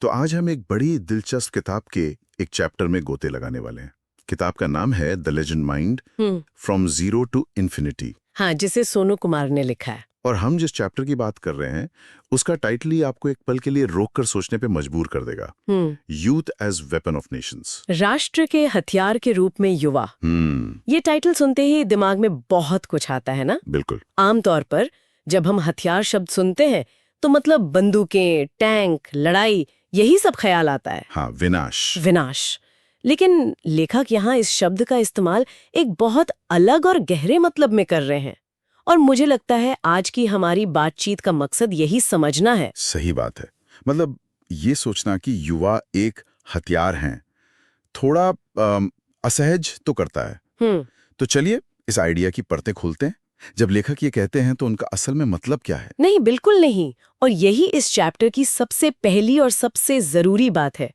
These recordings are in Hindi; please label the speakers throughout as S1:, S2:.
S1: तो आज हम एक बड़ी दिलचस्प किताब के एक चैप्टर में गोते लगाने वाले हैं। किताब का नाम है the legend mind, from zero to infinity.
S2: हाँ, जिसे सोनू कुमार ने लिखा है।
S1: और हम जिस चैप्टर की बात कर रहे हैं उसका टाइटल ही आपको एक पल के लिए रोक कर सोचने पे मजबूर कर देगा। Youth as weapon of nations,
S2: राष्ट्र के हथियार के रूप में युवा। ये टाइटल सुनते ही दिमाग में बहुत कुछ आता है ना।
S1: बिल्कुल।
S2: आमतौर पर जब हम हथियार शब्द सुनते हैं तो मतलब बंदूकें, टैंक, लड़ाई, यही सब ख्याल आता है।
S1: हाँ, विनाश।
S2: विनाश। लेकिन लेखक यहाँ इस शब्द का इस्तेमाल एक बहुत अलग और गहरे मतलब में कर रहे हैं, और मुझे लगता है आज की हमारी बातचीत का मकसद यही समझना है।
S1: सही बात है। मतलब ये सोचना कि युवा एक हथियार हैं थोड़ा असहज तो करता है। तो चलिए इस आइडिया की परतें खोलते हैं। जब लेखक ये कहते हैं तो उनका असल में मतलब क्या है?
S2: नहीं, बिल्कुल नहीं। और यही इस चैप्टर की सबसे पहली और सबसे जरूरी बात है।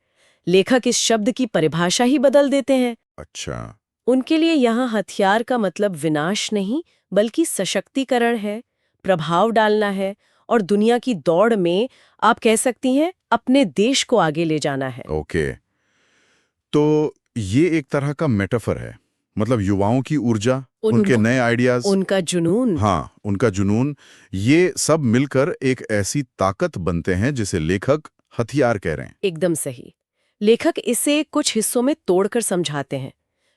S2: लेखक इस शब्द की परिभाषा ही बदल देते हैं।
S1: अच्छा।
S2: उनके लिए यहाँ हथियार का मतलब विनाश नहीं, बल्कि सशक्तिकरण है, प्रभाव डालना है, और दुनिया की दौड़ में आप कह सकती हैं अपने देश को आगे ले जाना है।
S1: ओके, तो ये एक तरह का मेटाफर है। मतलब युवाओं की ऊर्जा, उनके नए आइडियाज,
S2: उनका जुनून।
S1: हाँ, उनका जुनून, ये सब मिलकर एक ऐसी ताकत बनते हैं जिसे लेखक हथियार कह रहे हैं।
S2: एकदम सही। लेखक इसे कुछ हिस्सों में तोड़कर समझाते हैं।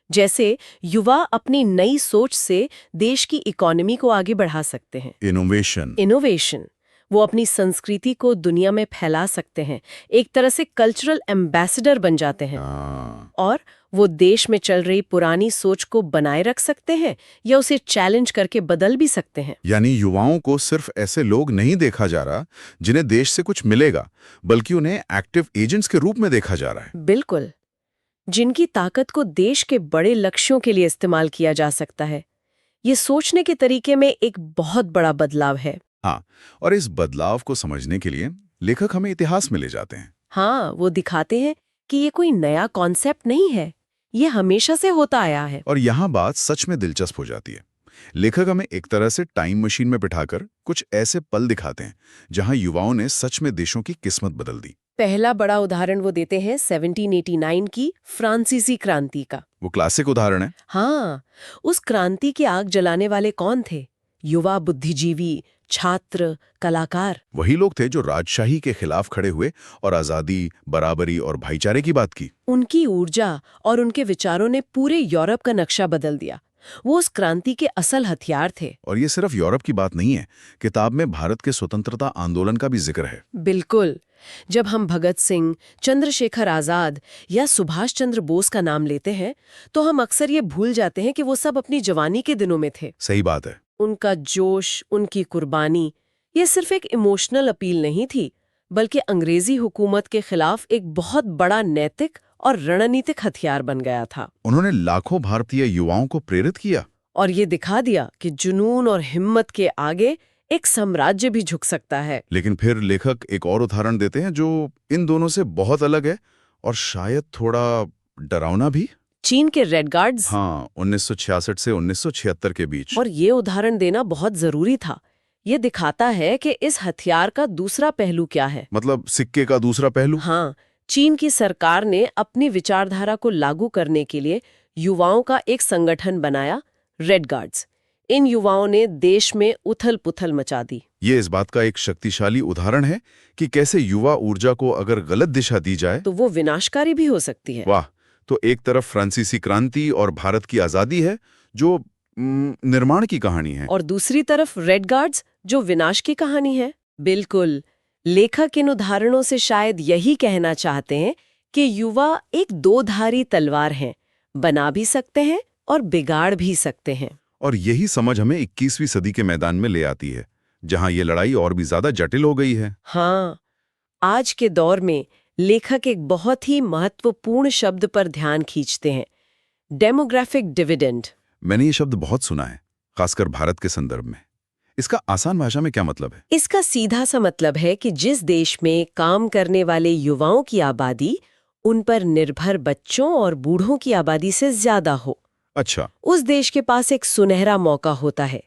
S2: जैसे युवा अपनी नई सोच से देश की इकोनॉमी को आगे बढ़ा सकते हैं। इनोवेशन। वो अपनी संस्कृति को दुनिया में फैला सकते हैं, एक तरह से कल्चरल एम्बेसडर बन जाते हैं। और वो देश में चल रही पुरानी सोच को बनाए रख सकते हैं या उसे चैलेंज करके बदल भी सकते हैं।
S1: यानी युवाओं को सिर्फ ऐसे लोग नहीं देखा जा रहा जिन्हें देश से कुछ मिलेगा, बल्कि उन्हें एक्टिव एजेंट्स के रूप में देखा जा रहा है।
S2: बिल्कुल, जिनकी ताकत को देश के बड़े लक्ष्यों के लिए इस्तेमाल किया जा सकता है। ये सोचने के तरीके में एक बहुत बड़ा बदलाव है।
S1: हाँ, और इस बदलाव को समझने के लिए लेखक हमें इतिहास में ले जाते हैं।
S2: हाँ, वो दिखाते हैं कि ये कोई नया कॉन्सेप्ट नहीं है, ये हमेशा से होता आया है।
S1: और यहाँ बात सच में दिलचस्प हो जाती है। लेखक हमें एक तरह से टाइम मशीन में बिठाकर कुछ ऐसे पल दिखाते हैं जहां युवाओं ने सच में देशों की किस्मत बदल दी।
S2: पहला बड़ा उदाहरण वो देते हैं 1789 की फ्रांसीसी क्रांति का।
S1: वो क्लासिक उदाहरण है।
S2: हाँ, उस क्रांति की आग जलाने वाले कौन थे? युवा बुद्धिजीवी, छात्र, कलाकार।
S1: वही लोग थे जो राजशाही के खिलाफ खड़े हुए और आजादी, बराबरी और भाईचारे की बात की।
S2: उनकी ऊर्जा और उनके विचारों ने पूरे यूरोप का नक्शा बदल दिया। वो उस क्रांति के असल हथियार थे।
S1: और ये सिर्फ यूरोप की बात नहीं है, किताब में भारत के स्वतंत्रता आंदोलन का भी जिक्र है।
S2: बिल्कुल। जब हम भगत सिंह, चंद्रशेखर आजाद या सुभाष चंद्र बोस का नाम लेते हैं तो हम अक्सर ये भूल जाते हैं कि वो सब अपनी जवानी के दिनों में थे।
S1: सही बात है।
S2: उनका जोश, उनकी कुर्बानी, ये सिर्फ एक इमोशनल अपील नहीं थी, बल्कि अंग्रेजी हुकूमत के खिलाफ एक बहुत बड़ा नैतिक और रणनीतिक हथियार बन गया था।
S1: उन्होंने लाखों भारतीय युवाओं को प्रेरित किया
S2: और ये दिखा दिया कि जुनून और हिम्मत के आगे एक साम्राज्य भी झुक सकता है।
S1: लेकिन फिर लेखक एक और उदाहरण देते हैं जो इन दोनों से बहुत अलग है और शायद थोड़ा डरावना भी।
S2: चीन के रेड गार्ड्स।
S1: हाँ, 1966 से 1976 के बीच।
S2: और ये उदाहरण देना बहुत जरूरी था। ये दिखाता है कि इस हथियार का दूसरा पहलू क्या है।
S1: मतलब सिक्के का दूसरा पहलू।
S2: हाँ, चीन की सरकार ने अपनी विचारधारा को लागू करने के लिए युवाओं का एक संगठन बनाया, रेड गार्ड्स। इन युवाओं ने देश में उथल-पुथल मचा दी।
S1: ये इस बात का एक शक्तिशाली उदाहरण है कि कैसे युवा ऊर्जा को अगर गलत दिशा दी जाए
S2: तो वो विनाशकारी भी हो सकती है।
S1: वाह। तो एक तरफ फ्रांसीसी क्रांति और भारत की आजादी है जो निर्माण की कहानी है,
S2: और दूसरी तरफ रेड गार्ड्स जो विनाश की कहानी है। बिल्कुल। लेखक इन उदाहरणों से शायद यही कहना चाहते हैं कि युवा एक दो-धारी तलवार हैं, बना भी सकते हैं और बिगाड़ भी सकते हैं।
S1: और यही समझ हमें 21वीं सदी के मैदान में ले आती है, जहां ये लड़ाई और भी ज्यादा जटिल हो गई है।
S2: हाँ, आज के दौर में लेखक एक बहुत ही महत्वपूर्ण शब्द पर ध्यान खींचते हैं, डेमोग्राफिक डिविडेंड।
S1: मैंने ये शब्द बहुत सुना है, खासकर भारत के संदर्भ में। इसका आसान भाषा में क्या मतलब है?
S2: इसका सीधा सा मतलब है कि जिस देश में काम करने वाले युवाओं की आबादी उन पर निर्भर बच्चों और बूढ़ों की आबादी से ज्यादा हो,
S1: अच्छा।
S2: उस देश के पास एक सुनहरा मौका होता है।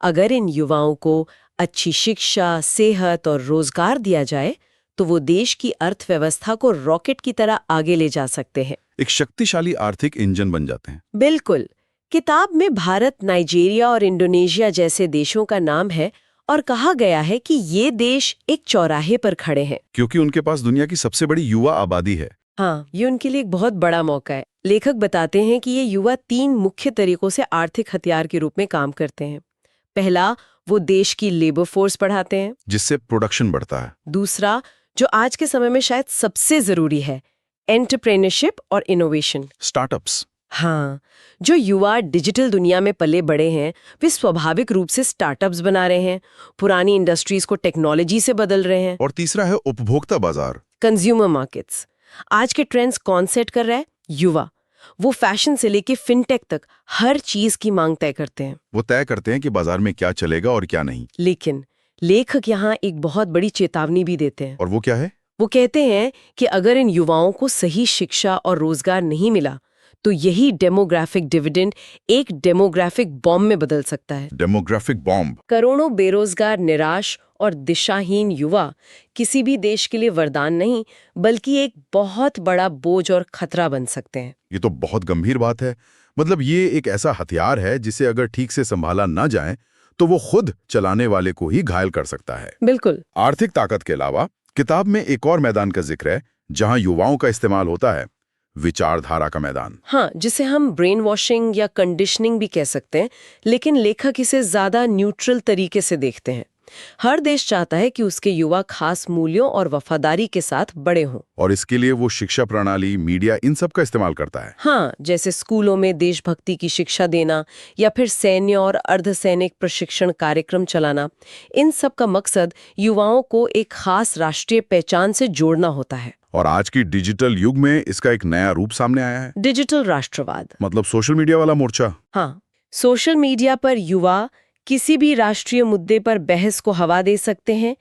S2: अगर इन युवाओं को अच्छी शिक्षा, सेहत और रोजगार दिया जाए तो वो देश की अर्थव्यवस्था को रॉकेट की तरह आगे ले जा सकते हैं।
S1: एक शक्तिशाली आर्थिक इंजन बन जाते हैं।
S2: बिल्कुल। किताब में भारत, नाइजीरिया और इंडोनेशिया जैसे देशों का नाम है और कहा गया है कि ये देश एक चौराहे पर खड़े हैं।
S1: क्योंकि उनके पास दुनिया की सबसे बड़ी युवा आबादी है।
S2: हाँ, ये उनके लिए एक बहुत बड़ा मौका है। लेखक बताते हैं कि ये युवा 3 मुख्य तरीकों से आर्थिक हथियार के रूप में काम करते हैं। पहला, वो देश की लेबर फोर्स बढ़ाते हैं,
S1: जिससे प्रोडक्शन बढ़ता है।
S2: दूसरा, जो आज के समय में शायद सबसे जरूरी है, एंटरप्रेन्योरशिप और इनोवेशन,
S1: स्टार्टअप्स।
S2: हाँ, जो युवा डिजिटल दुनिया में पले बड़े हैं वे स्वाभाविक रूप से स्टार्टअप्स बना रहे हैं, पुरानी इंडस्ट्रीज को टेक्नोलॉजी से बदल रहे हैं।
S1: और तीसरा है उपभोक्ता बाजार,
S2: कंज्यूमर मार्केट्स। आज के ट्रेंड्स कौन सेट कर रहा है? युवा। वो फैशन से लेके फिनटेक तक हर चीज की मांग तय करते हैं।
S1: वो तय करते हैं कि बाजार में क्या चलेगा और क्या नहीं।
S2: लेकिन लेखक यहाँ एक बहुत बड़ी चेतावनी भी देते हैं।
S1: और वो क्या है?
S2: वो कहते हैं कि अगर इन युवाओं को सही शिक्षा और रोजगार नहीं मिला तो यही डेमोग्राफिक डिविडेंड एक डेमोग्राफिक बॉम्ब में बदल सकता है।
S1: Demographic bomb.
S2: करोड़ों बेरोजगार, निराश और दिशाहीन युवा किसी भी देश के लिए वरदान नहीं बल्कि एक बहुत बड़ा बोझ और खतरा बन सकते हैं।
S1: ये तो बहुत गंभीर बात है। मतलब ये एक ऐसा हथियार है जिसे अगर ठीक से संभाला ना जाए तो वो खुद चलाने वाले को ही घायल कर सकता है।
S2: बिल्कुल।
S1: आर्थिक ताकत के अलावा किताब में एक और मैदान का जिक्र है जहां युवाओं का इस्तेमाल होता है, विचारधारा का मैदान।
S2: हाँ, जिसे हम ब्रेन वॉशिंग या कंडीशनिंग भी कह सकते हैं, लेकिन लेखक इसे ज्यादा न्यूट्रल तरीके से देखते हैं। हर देश चाहता है कि उसके युवा खास मूल्यों और वफादारी के साथ बड़े हों।
S1: और इसके लिए वो शिक्षा प्रणाली, मीडिया, इन सब का इस्तेमाल करता है।
S2: हाँ, जैसे स्कूलों में देशभक्ति की शिक्षा देना या फिर सैन्य और अर्धसैनिक प्रशिक्षण कार्यक्रम चलाना। इन सब का मकसद युवाओं को एक खास राष्ट्रीय पहचान से जोड़ना होता है।
S1: और आज की डिजिटल युग में इसका एक नया रूप सामने आया है,
S2: डिजिटल राष्ट्रवाद।
S1: मतलब सोशल मीडिया वाला मोर्चा।
S2: हाँ, सोशल मीडिया पर युवा किसी भी राष्ट्रीय मुद्दे पर बहस को हवा दे सकते हैं,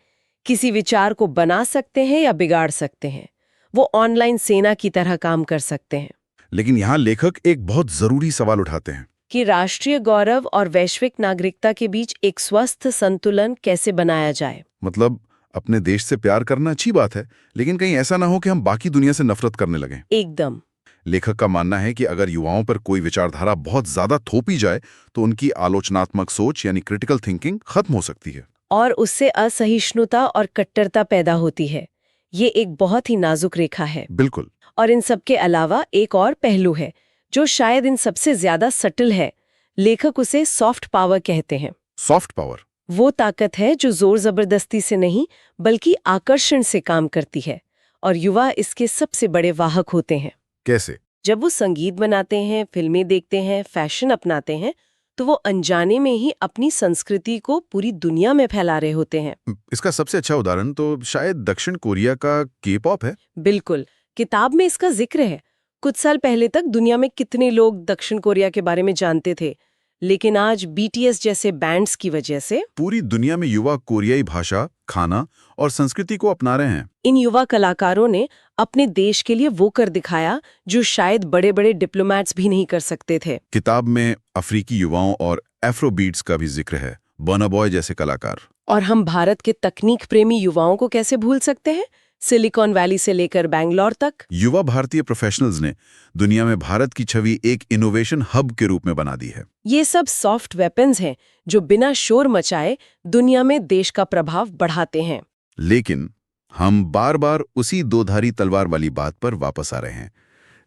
S2: किसी विचार को बना सकते हैं या बिगाड़ सकते हैं। वो ऑनलाइन सेना की तरह काम कर सकते हैं।
S1: लेकिन यहाँ लेखक एक बहुत जरूरी सवाल उठाते हैं
S2: कि राष्ट्रीय गौरव और वैश्विक नागरिकता के बीच एक स्वस्थ संतुलन कैसे बनाया जाए।
S1: मतलब अपने देश से प्यार करना अच्छी बात है, लेकिन कहीं ऐसा ना हो कि हम बाकी दुनिया से नफरत करने लगें।
S2: एकदम।
S1: लेखक का मानना है कि अगर युवाओं पर कोई विचारधारा बहुत ज्यादा थोपी जाए तो उनकी आलोचनात्मक सोच यानी क्रिटिकल थिंकिंग खत्म हो सकती है
S2: और उससे असहिष्णुता और कट्टरता पैदा होती है। ये एक बहुत ही नाजुक रेखा है।
S1: बिल्कुल।
S2: और इन सब के अलावा एक और पहलू है जो शायद इन सबसे ज्यादा सटल है। लेखक उसे सॉफ्ट पावर कहते हैं।
S1: सॉफ्ट पावर
S2: वो ताकत है जो जोर जबरदस्ती से नहीं बल्कि आकर्षण से काम करती है, और युवा इसके सबसे बड़े वाहक होते हैं।
S1: कैसे?
S2: जब वो संगीत बनाते हैं, फिल्में देखते हैं, फैशन अपनाते हैं, तो वो अनजाने में ही अपनी संस्कृति को पूरी दुनिया में फैला रहे होते हैं।
S1: इसका सबसे अच्छा उदाहरण तो शायद दक्षिण कोरिया का के-पॉप है।
S2: बिल्कुल, किताब में इसका जिक्र है। कुछ साल पहले तक दुनिया में कितने लोग दक्षिण कोरिया के बारे में जानते थे, लेकिन आज BTS जैसे बैंड्स की वजह से
S1: पूरी दुनिया में युवा कोरियाई भाषा, खाना और संस्कृति को अपना रहे हैं।
S2: इन युवा कलाकारों ने अपने देश के लिए वो कर दिखाया जो शायद बड़े बड़े डिप्लोमैट्स भी नहीं कर सकते थे।
S1: किताब में अफ्रीकी युवाओं और एफ्रोबीट्स का भी जिक्र है, बर्ना बॉय जैसे कलाकार।
S2: और हम भारत के तकनीक प्रेमी युवाओं को कैसे भूल सकते हैं? सिलिकॉन वैली से लेकर बैंगलोर तक
S1: युवा भारतीय प्रोफेशनल्स ने दुनिया में भारत की छवि एक इनोवेशन हब के रूप में बना दी है।
S2: ये सब सॉफ्ट वेपन्स हैं जो बिना शोर मचाए दुनिया में देश का प्रभाव बढ़ाते हैं।
S1: लेकिन हम बार बार उसी दो-धारी तलवार वाली बात पर वापस आ रहे हैं।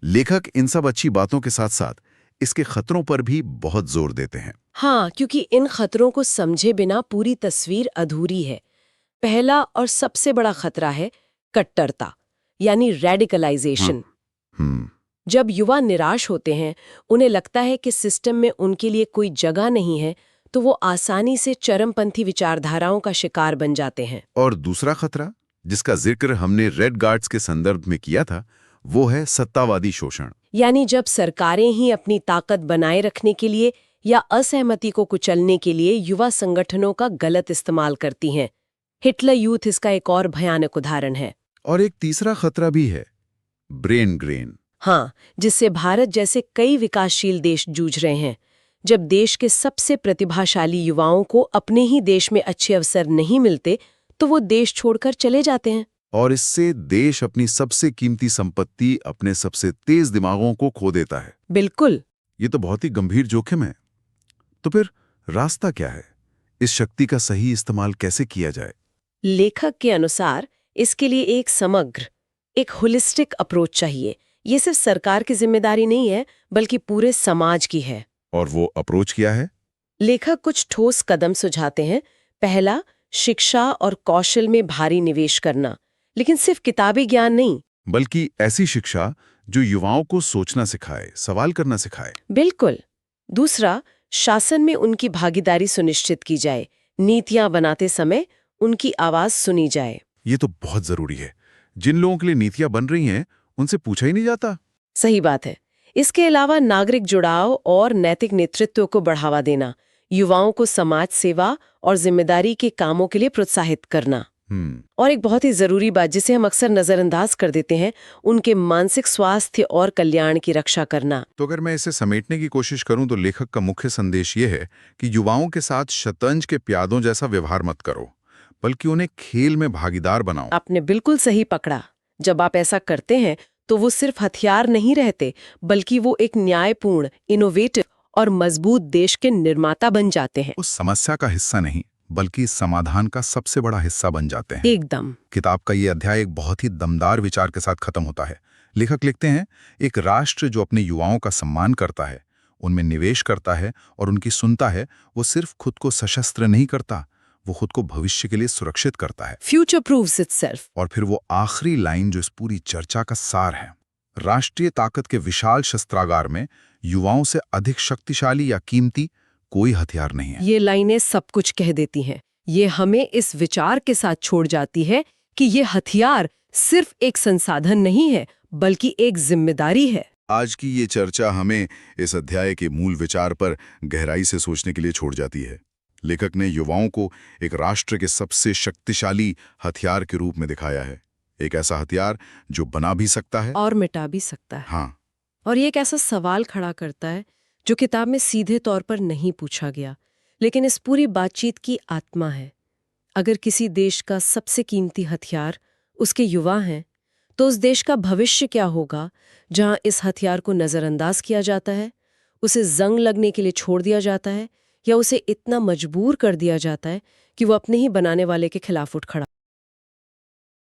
S1: लेखक इन सब अच्छी बातों के साथ साथ इसके खतरों पर भी बहुत जोर देते हैं।
S2: हाँ, क्योंकि इन खतरों को समझे बिना पूरी तस्वीर अधूरी है। पहला और सबसे बड़ा खतरा है कट्टरता, यानी रेडिकलाइजेशन। जब युवा निराश होते हैं, उन्हें लगता है कि सिस्टम में उनके लिए कोई जगह नहीं है, तो वो आसानी से चरमपंथी विचारधाराओं का शिकार बन जाते हैं।
S1: और दूसरा खतरा, जिसका जिक्र हमने रेड गार्ड्स के संदर्भ में किया था, वो है सत्तावादी शोषण।
S2: यानी जब सरकारें ही अपनी ताकत बनाए रखने के लिए या असहमति को कुचलने के लिए युवा संगठनों का गलत इस्तेमाल करती हैं। हिटलर यूथ इसका एक और भयानक उदाहरण है।
S1: और एक तीसरा खतरा भी है, ब्रेन ड्रेन।
S2: हाँ, जिससे भारत जैसे कई विकासशील देश जूझ रहे हैं। जब देश के सबसे प्रतिभाशाली युवाओं को अपने ही देश में अच्छे अवसर नहीं मिलते, तो वो देश छोड़कर चले जाते हैं।
S1: और इससे देश अपनी सबसे कीमती संपत्ति, अपने सबसे तेज दिमागों को खो देता है।
S2: बिल्कुल।
S1: ये तो बहुत ही गंभीर जोखिम है। तो फिर रास्ता क्या है? इस शक्ति का सही इस्तेमाल कैसे किया जाए?
S2: लेखक के अनुसार इसके लिए एक समग्र, एक होलिस्टिक अप्रोच चाहिए। ये सिर्फ सरकार की जिम्मेदारी नहीं है, बल्कि पूरे समाज की है।
S1: और वो अप्रोच क्या है?
S2: लेखक कुछ ठोस कदम सुझाते हैं। पहला, शिक्षा और कौशल में भारी निवेश करना, लेकिन सिर्फ किताबी ज्ञान नहीं।
S1: बल्कि ऐसी शिक्षा जो युवाओं को सोचना सिखाए, सवाल करना सिखाए।
S2: बिल्कुल। दूसरा, शासन में उनकी भागीदारी सुनिश्चित की जाए। नीतियां बनाते समय उनकी आवाज सुनी जाए।
S1: ये तो बहुत जरूरी है। जिन लोगों के लिए नीतियां बन रही हैं, उनसे पूछा ही नहीं जाता।
S2: सही बात है। इसके अलावा नागरिक जुड़ाव और नैतिक नेतृत्व को बढ़ावा देना, युवाओं को समाज सेवा और जिम्मेदारी के कामों के लिए प्रोत्साहित करना। और एक बहुत ही जरूरी बात जिसे हम अक्सर नजरअंदाज कर देते हैं, उनके मानसिक स्वास्थ्य और कल्याण की रक्षा करना।
S1: तो अगर मैं इसे समेटने की कोशिश करूं तो लेखक का मुख्य संदेश ये है कि युवाओं के साथ शतरंज के प्यादों जैसा व्यवहार मत करो, बल्कि उन्हें खेल में भागीदार बनाओ।
S2: आपने बिल्कुल सही पकड़ा। जब आप ऐसा करते हैं तो वो सिर्फ हथियार नहीं रहते, बल्कि वो एक न्यायपूर्ण, इनोवेटिव और मजबूत देश के निर्माता बन जाते हैं।
S1: उस समस्या का हिस्सा नहीं, बल्कि समाधान का सबसे बड़ा हिस्सा बन जाते हैं।
S2: एकदम।
S1: किताब का ये अध्याय एक बहुत ही दमदार विचार के साथ खत्म होता है। लेखक लिखते हैं, एक राष्ट्र जो अपने युवाओं का सम्मान करता है, उनमें निवेश करता है और उनकी सुनता है, वो सिर्फ खुद को सशस्त्र नहीं करता, वो खुद को भविष्य के लिए सुरक्षित करता है।
S2: Future proves itself.
S1: और फिर वो आखिरी लाइन जो इस पूरी चर्चा का सार है, राष्ट्रीय ताकत के विशाल शस्त्रागार में युवाओं से अधिक शक्तिशाली या कीमती कोई हथियार नहीं है।
S2: ये लाइनें सब कुछ कह देती हैं। ये हमें इस विचार के साथ छोड़ जाती है कि ये हथियार सिर्फ एक संसाधन नहीं है, बल्कि एक जिम्मेदारी है।
S1: आज की ये चर्चा हमें इस अध्याय के मूल विचार पर गहराई से सोचने के लिए छोड़ जाती है। लेखक ने युवाओं को एक राष्ट्र के सबसे शक्तिशाली हथियार के रूप में दिखाया है। एक ऐसा हथियार जो बना भी सकता है
S2: और मिटा भी सकता है।
S1: हाँ।
S2: और ये एक ऐसा सवाल खड़ा करता है जो किताब में सीधे तौर पर नहीं पूछा गया, लेकिन इस पूरी बातचीत की आत्मा है। अगर किसी देश का सबसे कीमती हथियार उसके युवा हैं, तो उस देश का भविष्य क्या होगा जहां इस हथियार को नजरअंदाज किया जाता है, उसे जंग लगने के लिए छोड़ दिया जाता है, या उसे इतना मजबूर कर दिया जाता है कि वो अपने ही बनाने वाले के खिलाफ उठ खड़ा